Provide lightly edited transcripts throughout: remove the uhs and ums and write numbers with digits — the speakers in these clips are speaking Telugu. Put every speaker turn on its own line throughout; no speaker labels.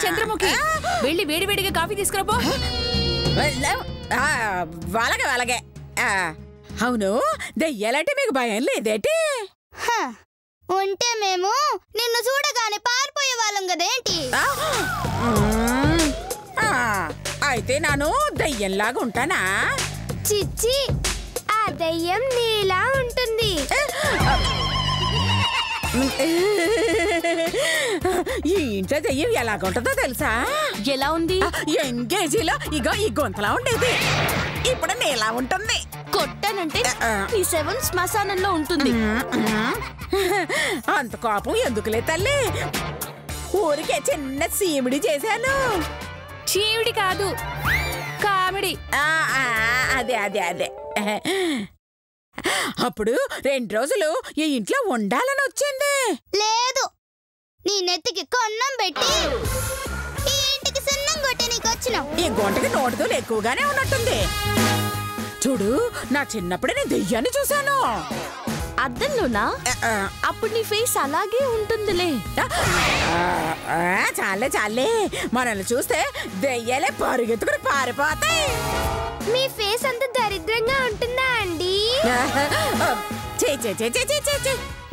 చంద్రముఖి వెళ్ళి వేడివేడిగా కాఫీ తీసుకురాపో.
వాళ్ళగే వాళ్ళగే. అవును, దెయ్యాలంటే మీకు భయం లేదేటి?
ఉంటే మేము నిన్ను చూడగానే పారిపోయే వాళ్ళం కదేంటి?
అయితే నాను దయ్యంలాగా ఉంటానా?
చిచ్చి, ఆ దయ్యం నీలా ఉంటుంది.
ఈ ఇంట్లో దయ్యం ఎలాగుంటుందో తెలుసా?
ఎలా ఉంది?
ఎంగేజీలో ఇగో ఈ గొంతలా ఉండేది, ఇప్పుడు నీలా ఉంటుంది.
కొట్టానంటే ఈ 7 శ్మశానంలో ఉంటుంది.
అంత కోపం ఎందుకులే తల్లి, ఊరికే చిన్న సీమిడి చేశాను.
చీవిడి కాదు, కామెడీ.
అదే అదే అదే. అప్పుడు 2 రోజులు ఈ ఇంట్లో ఉండాలని వచ్చింది.
లేదు, నీ నెత్తికి కొన్నం పెట్టి ఈ ఇంటికి సున్నం కొట్టి నీకు వచ్చినాం.
ఈ గొంటకి నోటితోలు ఎక్కువగానే ఉన్నట్టుంది. చూడు, నా చిన్నప్పుడే నేను దెయ్యాన్ని చూశాను.
అద్దంలోనా? అప్పుడు నీ ఫేస్ అలాగే ఉంటుందిలే.
చాలే చాలే, మనల్ని చూస్తే దెయ్యాలే పరుగెత్తుకుని పారిపోతాయి.
మీ ఫేస్ అంత దరిద్రంగా ఉంటుందా అండి?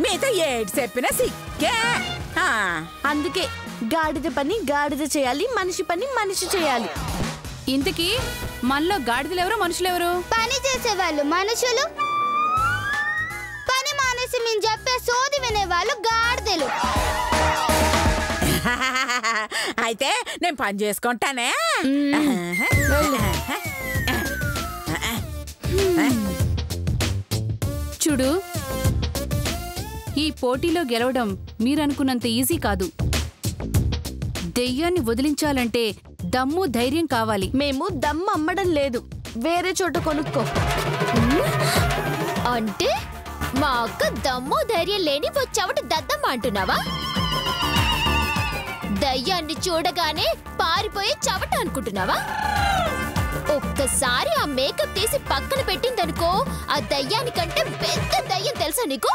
మీతో ఏడు చెప్పినా సిక్కే.
అందుకే గాడిద పని గాడిద చేయాలి, మనిషి పని మనిషి చేయాలి. ఇంతకీ మనలో గాడిదలెవరు, మనుషులెవరు?
పని చేసేవాళ్ళు మనుషులు, పని మానేసి మేము చెప్పే సోది వినేవాళ్ళు గాడిదలు.
అయితే నేను పని చేసుకుంటానే.
చూడు, ఈ పోటీలో గెలవడం మీరనుకున్నంత ఈజీ కాదు. దెయ్యాన్ని వదిలించాలంటే దమ్ము ధైర్యం కావాలి. మేము దమ్ము అమ్మడం లేదు, వేరే చోట కొనుక్కో.
అంటే మా అక్క దమ్ము ధైర్యం లేని వచ్చావట దద్దమ్మ అంటున్నావా? దయ్యాన్ని చూడగానే పారిపోయే చవట అనుకుంటున్నావా? ఒక్కసారి ఆ మేకప్ తీసి పక్కన పెట్టిందనుకో, ఆ దయ్యానికంటే పెద్ద దయ్యం తెలుసా నీకు?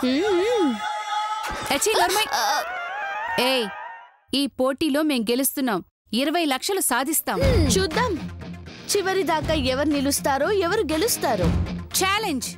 ఏయ్, ఈ పోటీలో మేం గెలుస్తున్నాం, 20 లక్షలు సాధిస్తాం. చూద్దాం చివరి దాకా ఎవరు నిలుస్తారో ఎవరు గెలుస్తారో. ఛాలెంజ్.